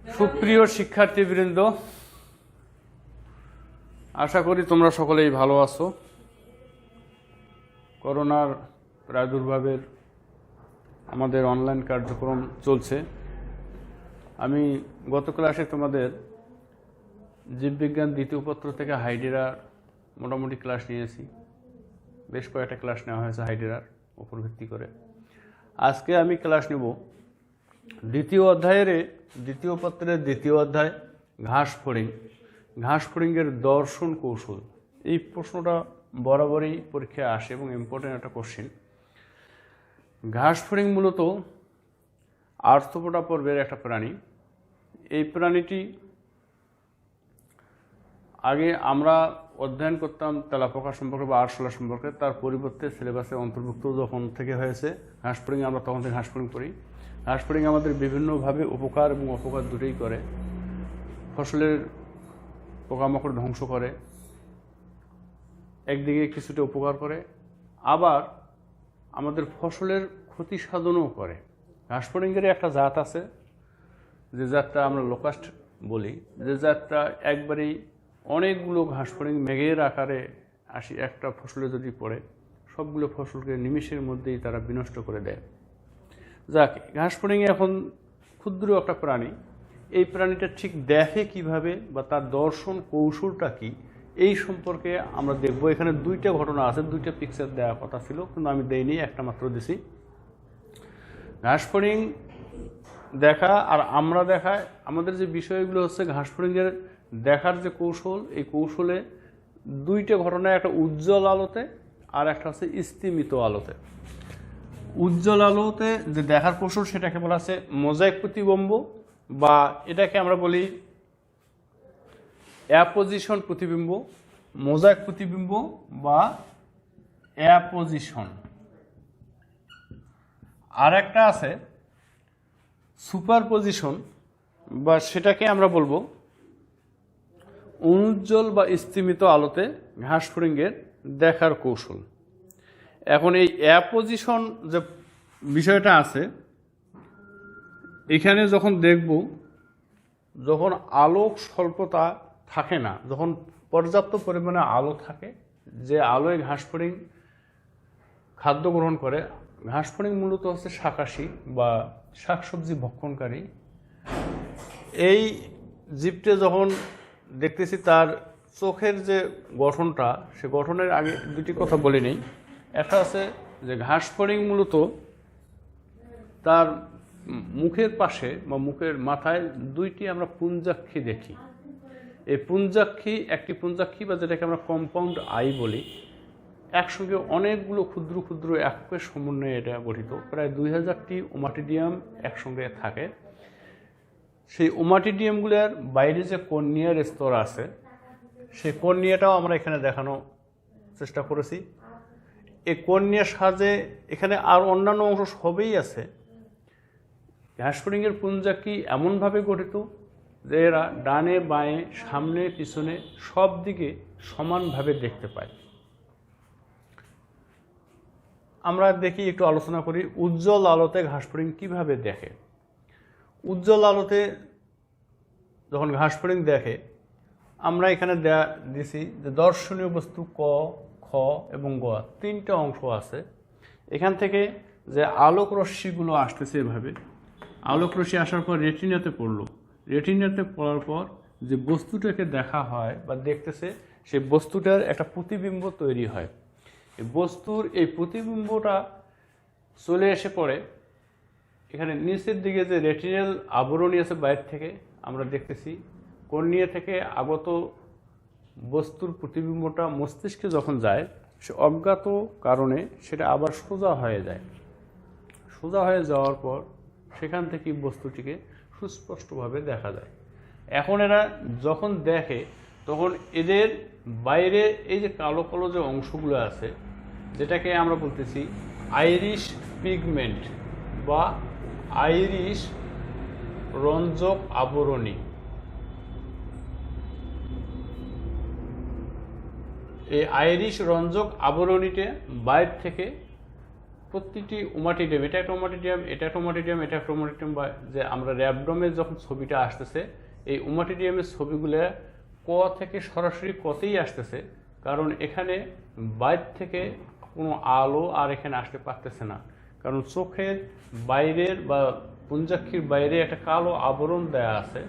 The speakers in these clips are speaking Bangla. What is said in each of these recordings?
সুপ্রিয় শিক্ষার্থীবৃন্দ, আশা করি তোমরা সকলেই ভালো আছো। করোনার প্রাদুর্ভাবের আমাদের অনলাইন কার্যক্রম চলছে। আমি গত ক্লাসে তোমাদের জীববিজ্ঞান দ্বিতীয় পত্র থেকে হাইড্রার মোটামুটি ক্লাস নিয়েছি। বেশ কয়েকটা ক্লাস নেওয়া হয়েছে হাইড্রার উপর ভিত্তি করে। আজকে আমি ক্লাস নেব দ্বিতীয় অধ্যায়ের দ্বিতীয় পত্রের দ্বিতীয় অধ্যায় ঘাস ফড়িং। ঘাস ফড়িংয়ের দর্শন কৌশল। এই প্রশ্নটা বরাবরই পরীক্ষায় আসে এবং ইম্পর্টেন্ট একটা কোশ্চেন। ঘাস ফড়িং মূলত আর্থ্রোপোডা পর্বের একটা প্রাণী। এই প্রাণীটি আগে আমরা অধ্যয়ন করতাম তেলাপোকা সম্পর্কে বা আরশোলা সম্পর্কে, তার পরিবর্তে সিলেবাসে অন্তর্ভুক্ত যখন থেকে হয়েছে ঘাস ফড়িং, আমরা তখন থেকে ঘাস ফড়িং পড়ি। ঘাস ফড়িং আমাদের বিভিন্নভাবে উপকার এবং অপকার দুটোই করে। ফসলের পোকামাকড় ধ্বংস করে, একদিকে কিছুটা উপকার করে, আবার আমাদের ফসলের ক্ষতি সাধনও করে। ঘাস ফড়িংয়ের একটা জাত আছে, যে জাতটা আমরা লোকাস্ট বলি, যে জাতটা একবারেই অনেকগুলো ঘাস ফড়িং মেঘের আকারে একটা ফসলে যদি পড়ে, সবগুলো ফসলকে নিমেষের মধ্যেই তারা বিনষ্ট করে দেয়। যাক, ঘাস ফড়িং এখন ক্ষুদ্র একটা প্রাণী। এই প্রাণীটা ঠিক দেখে কিভাবে বা তার দর্শন কৌশলটা কি, এই সম্পর্কে আমরা দেখব। এখানে দুইটা ঘটনা আছে, দুইটা পিকচার দেওয়ার কথা ছিল, কিন্তু আমি দেইনি, একটা মাত্র দিছি। ঘাস ফড়িং দেখা আর আমরা দেখা, আমাদের যে বিষয়গুলো হচ্ছে ঘাস ফড়িংয়ের দেখার যে কৌশল, এই কৌশলে দুইটা ঘটনা, একটা উজ্জ্বল আলোতে আর একটা হচ্ছে স্তিমিত আলোতে। উজ্জ্বল আলোতে যে দেখার কৌশল সেটাকে বলা আছে মোজাইক প্রতিবিম্ব, বা এটাকে আমরা বলি অ্যাপোজিশন প্রতিবিম্ব, মোজাইক প্রতিবিম্ব বা অ্যাপোজিশন। আর একটা আছে সুপারপজিশন, বা সেটাকে আমরা বলবো অনুজ্জ্বল বা স্তিমিত আলোতে ঘাস ফড়িংয়ের দেখার কৌশল। এখন এই অ্যাপোজিশন যে বিষয়টা আছে, এখানে যখন দেখব, যখন আলোক স্বল্পতা থাকে না, যখন পর্যাপ্ত পরিমাণে আলো থাকে, যে আলোয় ঘাস ফড়িং খাদ্য গ্রহণ করে। ঘাস ফড়িং মূলত হচ্ছে শাকাশী বা শাকসবজি ভক্ষণকারী। এই জীবটা যখন দেখতেছি, তার চোখের যে গঠনটা, সে গঠনের আগে দুটি কথা বলে নেই। একটা আছে যে ঘাস ফড়িং মূলত তার মুখের পাশে বা মুখের মাথায় দুইটি আমরা পুঞ্জাক্ষী দেখি। এই পুঞ্জাক্ষী, একটি পুঞ্জাক্ষী বা যেটাকে আমরা কম্পাউন্ড আই বলি, একসঙ্গে অনেকগুলো ক্ষুদ্র ক্ষুদ্র এককের সমন্বয়ে এটা গঠিত। প্রায় 2000টি ওমাটিডিয়াম একসঙ্গে থাকে। সেই ওমাটিডিয়ামগুলোর বাইরে যে কর্নিয়ার স্তর আছে, সেই কর্নিয়াটাও আমরা এখানে দেখানোর চেষ্টা করেছি। এই কর্নিয়ার সাহায্যে এখানে আর অন্যান্য অংশ সবই আছে। ঘাস ফড়িংয়ের পুঞ্জাক্ষী এমনভাবে গঠিত যে এরা ডানে বাঁয়ে সামনে পিছনে সব দিকে সমানভাবে দেখতে পায়। আমরা দেখি, একটু আলোচনা করি উজ্জ্বল আলোতে ঘাস ফড়িং কীভাবে দেখে। উজ্জ্বল আলোতে যখন ঘাস ফড়িং দেখে, আমরা এখানে দিছি যে দর্শনীয় বস্তু ক, খ এবং গ, তিনটা অংশ আছে। এখান থেকে যে আলোক রশ্মিগুলো আসতেছে, এভাবে আলোক রশ্মি আসার পর রেটিনাতে পড়লো। রেটিনাতে পড়ার পর যে বস্তুটাকে দেখা হয় বা দেখতেছে, সেই বস্তুটার একটা প্রতিবিম্ব তৈরি হয়। এই বস্তুর এই প্রতিবিম্বটা চলে এসে পড়ে এখানে নিচের দিকে যে রেটিনাল আবরণী আছে, বাইরে থেকে আমরা দেখতেছি কর্নিয়া থেকে আগত বস্তুর প্রতিবিম্বটা মস্তিষ্কে যখন যায়, সে অজ্ঞাত কারণে সেটা আবার সোজা হয়ে যায়। সোজা হয়ে যাওয়ার পর সেখান থেকে বস্তুটিকে সুস্পষ্টভাবে দেখা যায়। এখন এরা যখন দেখে, তখন এদের বাইরে এই যে কালো কালো যে অংশগুলো আছে, যেটাকে আমরা বলতেছি আইরিশ পিগমেন্ট বা আইরিশ রঞ্জক আবরণী, এই আইরিশ রঞ্জক আবরণীতে বাইরে থেকে প্রতিটি ওমাটিডিয়াম, এটা একটা ওমাটিডিয়াম, এটা একটা ওমাটিডিয়াম, এটা একটা ওমাটিডিয়াম, বা যে আমরা র্যাবডোমের যখন ছবিটা আসতেছে এই ওমাটিডিয়ামের ছবিগুলো ক থেকে সরাসরি কতেই আসতেছে, কারণ এখানে বাইরে থেকে কোনো আলো আর এখানে আসতে পারতেছে না, কারণ চোখের বাইরের বা পুঞ্জাক্ষীর বাইরে একটা কালো আবরণ দেয়া আছে।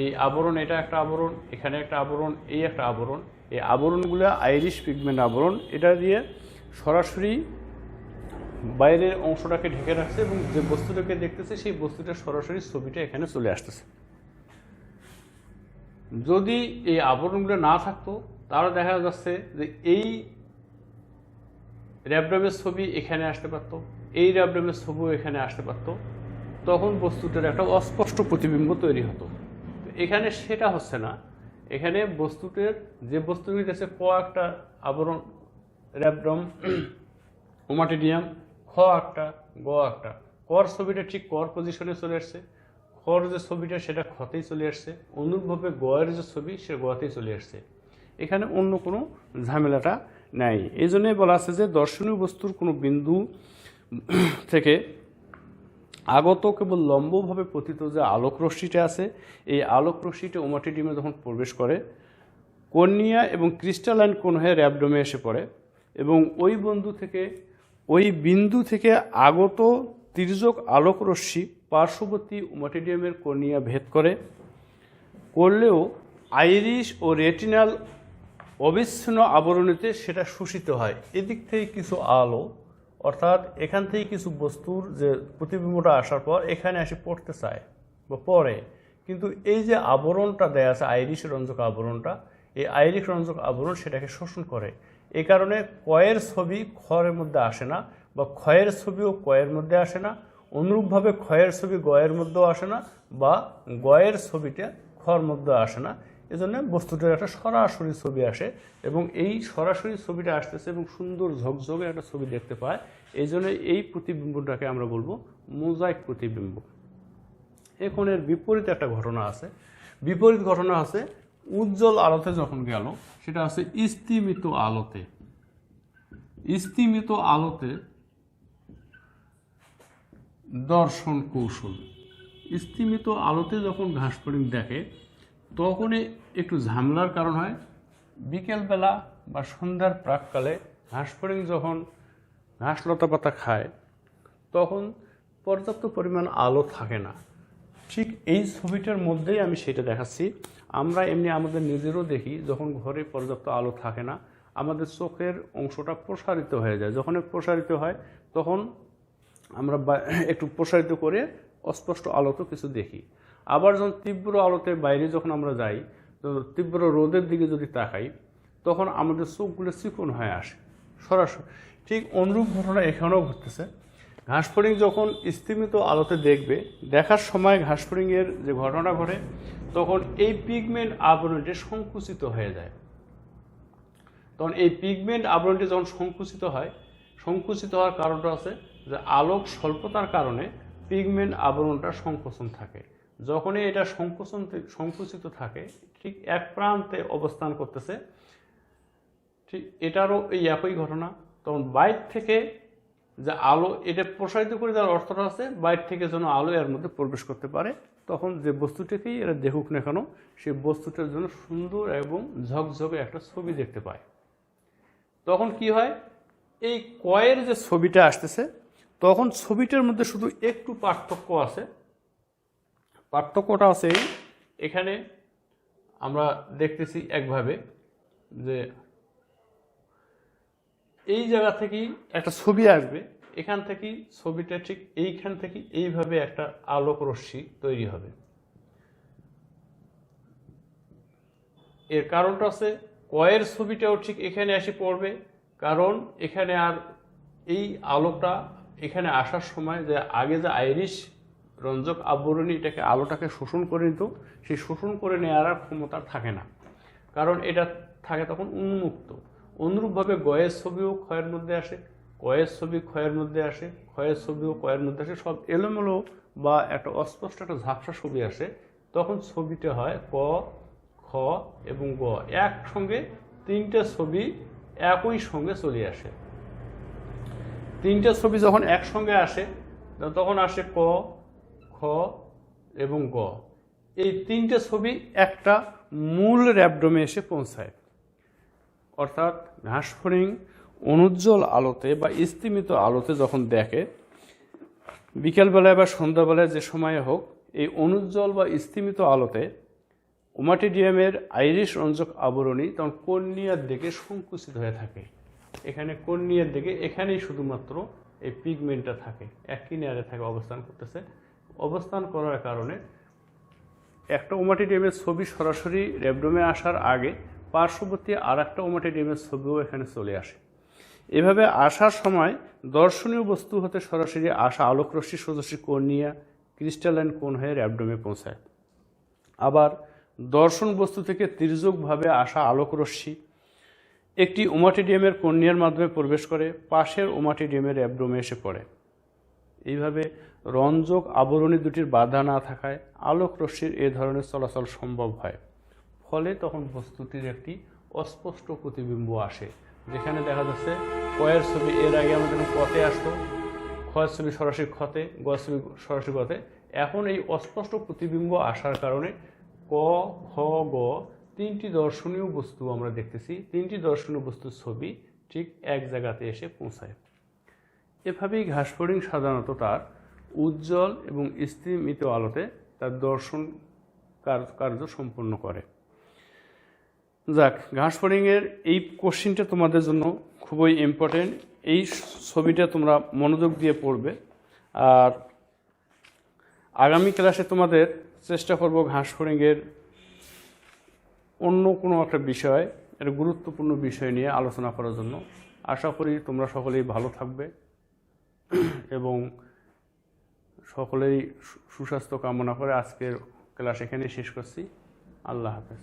এই আবরণ, এটা একটা আবরণ, এখানে একটা আবরণ, এই একটা আবরণ, এই আবরণগুলো আইরিশ পিগমেন্ট আবরণ, এটা দিয়ে সরাসরি বাইরের অংশটাকে ঢেকে রাখছে এবং যে বস্তুটাকে দেখতেছে সেই বস্তুটা সরাসরি ছবিটা এখানে চলে আসতেছে। যদি এই আবরণগুলো না থাকতো তাহলে দেখা যাচ্ছে যে এই র্যাবডোমের ছবি এখানে আসতে পারতো, এই র্যাবডোমের ছবিও এখানে আসতে পারতো, তখন বস্তুটার একটা অস্পষ্ট প্রতিবিম্ব তৈরি হতো। এখানে সেটা হচ্ছে না, এখানে বস্তুটার যে বস্তুটি আছে ক একটা আবরণ র্যাবডোম ওমাটিডিয়াম, খ একটা, গ একটা, কর ছবিটা ঠিক কর পজিশনে চলে আসছে, খর যে ছবিটা সেটা খতেই চলে আসছে, অনুরূপভাবে গয়ের যে ছবি সে গতেই চলে আসছে। এখানে অন্য কোনো ঝামেলাটা নাই। এই জন্যই বলা আছে যে দর্শনীয় বস্তুর কোনো বিন্দু থেকে আগত কেবল লম্বভাবে পতিত যে আলোক রশ্মিটা আছে, এই আলোক রশ্মিটা ওমাটিডিয়ামে যখন প্রবেশ করে কর্নিয়া এবং ক্রিস্টালাইন কোণ হয়ে র্যাবডোমে এসে পড়ে এবং ওই বিন্দু থেকে আগত তির্যক আলোক রশ্মি পার্শ্ববর্তী ওমাটিডিয়ামের কর্নিয়া ভেদ করলেও আইরিশ ও রেটিনাল অবিচ্ছিন্ন আবরণীতে সেটা শোষিত হয়। এদিক থেকে কিছু আলো, অর্থাৎ এখান থেকে কিছু বস্তুর যে প্রতিবিম্বটা আসার পর এখানে এসে পড়তে চায় বা পড়ে, কিন্তু এই যে আবরণটা দেয়া আছে আইরিশ রঞ্জক আবরণটা, এই আইরিশ রঞ্জক আবরণ সেটাকে শোষণ করে। এই কারণে কয়ের ছবি খয়ের মধ্যে আসে না, বা ক্ষয়ের ছবিও কয়ের মধ্যে আসে না, অনুরূপভাবে ক্ষয়ের ছবি গয়ের মধ্যেও আসে না, বা গয়ের ছবিটা খর মধ্যে আসে না। এজন্য বস্তুটার একটা সরাসরি ছবি আসে এবং এই সরাসরি ছবিটা আসতেছে এবং সুন্দর ঝকঝকে একটা ছবি দেখতে পায়। এই জন্য এই প্রতিবিম্বটাকে আমরা বলবো মোজাইক প্রতিবিম্ব। এখন এর বিপরীত একটা ঘটনা আছে, বিপরীত ঘটনা আছে উজ্জ্বল আলোতে যখন গেল, সেটা আছে স্তিমিত আলোতে। স্তিমিত আলোতে দর্শন কৌশল। স্তিমিত আলোতে যখন ঘাসফড়িং দেখে তখনই একটু ঝামেলার কারণ হয়। বিকেলবেলা বা সন্ধ্যার প্রাককালে ঘাসফড়িং যখন ঘাস লতা পাতা খায় তখন পর্যাপ্ত পরিমাণ আলো থাকে না। ঠিক এই ছবিটার মধ্যেই আমি সেটা দেখাচ্ছি। আমরা এমনি আমাদের নিজেরও দেখি, যখন ঘরে পর্যাপ্ত আলো থাকে না আমাদের চোখের অংশটা প্রসারিত হয়ে যায়। যখন প্রসারিত হয় তখন আমরা একটু প্রসারিত করে অস্পষ্ট আলোতে কিছু দেখি। আবার যখন তীব্র আলোতে বাইরে যখন আমরা যাই, তো তীব্র রোদের দিকে যদি তাকাই তখন আমাদের চোখগুলো চিকন হয়ে আসে সরাসরি। ঠিক অনুরূপ ঘটনা এখানেও ঘটতেছে। ঘাসফড়িং যখন স্তিমিত আলোতে দেখবে, দেখার সময় ঘাসফড়িংয়ের যে ঘটনা ঘটে তখন এই পিগমেন্ট আবরণটি সংকুচিত হয়ে যায়। তখন এই পিগমেন্ট আবরণটি যখন সংকুচিত হয়, সংকুচিত হওয়ার কারণটা আছে যে আলোক স্বল্পতার কারণে পিগমেন্ট আবরণটা সংকোচন থাকে। যখনই এটা সংকুচিত থাকে, ঠিক এক প্রান্তে অবস্থান করতেছে, ঠিক এটারও এই একই ঘটনা। তখন বাইর থেকে যে আলো এটা প্রসারিত করে দেওয়ার অর্থটা আছে বাইর থেকে যেন আলো এর মধ্যে প্রবেশ করতে পারে, তখন যে বস্তুটাকেই এরা দেখুক না কেন সেই বস্তুটার জন্য সুন্দর এবং ঝকঝকে একটা ছবি দেখতে পায়। তখন কি হয়, এই কয়ের যে ছবিটা আসতেছে তখন ছবিটার মধ্যে শুধু একটু পার্থক্য আছে। পার্থক্যটা আছে এখানে আমরা দেখতেছি একভাবে যে এই জায়গা থেকেই একটা ছবি আসবে, এখান থেকেই ছবিটা ঠিক এইখান থেকে এইভাবে একটা আলোক রশ্মি তৈরি হবে। এর কারণটা আছে কয়ের ছবিটাও ঠিক এখানে এসে পড়বে, কারণ এখানে আর এই আলোটা এখানে আসার সময় যে আগে যে আইরিশ রঞ্জক আবরণী এটাকে আলোটাকে শোষণ করে নিত, সেই শোষণ করে নেওয়ার আর ক্ষমতা থাকে না, কারণ এটা থাকে তখন উন্মুক্ত। অনুরূপভাবে গয়ের ছবিও ক্ষয়ের মধ্যে আসে, কয়ের ছবি ক্ষয়ের মধ্যে আসে, ক্ষয়ের ছবিও কয়ের মধ্যে আসে, সব এলোমেলো বা একটা অস্পষ্ট একটা ঝাপসা ছবি আসে। তখন ছবিটা হয় ক, খ এবং গ একসঙ্গে তিনটে ছবি একই সঙ্গে চলে আসে। তিনটা ছবি যখন একসঙ্গে আসে তখন আসে ক, খ এবং গ। এই তিনটে ছবি একটা মূল র্যাবডোমে এসে পৌঁছায়। অর্থাৎ ঘাসফড়িং অনুজ্জ্বল আলোতে বা স্তিমিত আলোতে যখন দেখে, বিকেলবেলায় বা সন্ধ্যাবেলায় যে সময়ে হোক, এই অনুজ্জ্বল বা স্তিমিত আলোতে ওমাটিডিয়ামের আইরিশ রঞ্জক আবরণী তখন কর্নিয়ার দিকে সংকুচিত হয়ে থাকে। এখানে কর্নিয়ার দিকে এখানেই শুধুমাত্র এই পিগমেন্টটা থাকে, এক কিনারে থাকে, অবস্থান করতেছে। অবস্থান করার কারণে একটা ওমাটিডিয়ামের ছবি সরাসরি র্যাবডোমে আসার আগে পার্শ্ববর্তী আর একটা ওমাটিডিয়ামের ছবিও এখানে চলে আসে। এভাবে আসার সময় দর্শনীয় বস্তু হতে সরাসরি আসা আলোকরশ্মি সোজাসুজি কর্নিয়া ক্রিস্টালাইন কোণ হয়ে র্যাবডোমে পৌঁছায়। আবার দর্শন বস্তু থেকে তির্যকভাবে আসা আলোকরশ্মি একটি ওমাটিডিয়ামের কর্নিয়ার মাধ্যমে প্রবেশ করে পাশের ওমাটিডিয়ামের র্যাবডোমে এসে পড়ে। এইভাবে রঞ্জক আবরণী দুটির বাধা না থাকায় আলোকরশ্মির এ ধরনের চলাচল সম্ভব হয়। ফলে তখন বস্তুটির একটি অস্পষ্ট প্রতিবিম্ব আসে, যেখানে দেখা যাচ্ছে কয়ের ছবি এর আগে আমাদের কতে আসতো, খয়ের ছবি সরাসরি খতে, গ ছবি সরাসরি গতে। এখন এই অস্পষ্ট প্রতিবিম্ব আসার কারণে ক, খ, গ তিনটি দর্শনীয় বস্তু আমরা দেখতেছি, তিনটি দর্শনীয় বস্তুর ছবি ঠিক এক জায়গাতে এসে পৌঁছায়। এভাবেই ঘাসফড়িং সাধারণত তার উজ্জ্বল এবং স্তিমিত আলোতে তার দর্শন কার্য সম্পন্ন করে। যাক, ঘাসফড়িংয়ের এই কোশ্চিনটা তোমাদের জন্য খুবই ইম্পর্টেন্ট। এই ছবিটা তোমরা মনোযোগ দিয়ে পড়বে। আর আগামী ক্লাসে তোমাদের চেষ্টা করব ঘাসফড়িংয়ের অন্য কোনো একটা বিষয়, একটা গুরুত্বপূর্ণ বিষয় নিয়ে আলোচনা করার জন্য। আশা করি তোমরা সকলেই ভালো থাকবে এবং সকলেই সুস্বাস্থ্য কামনা করে আজকের ক্লাস এখানেই শেষ করছি। আল্লাহ হাফেজ।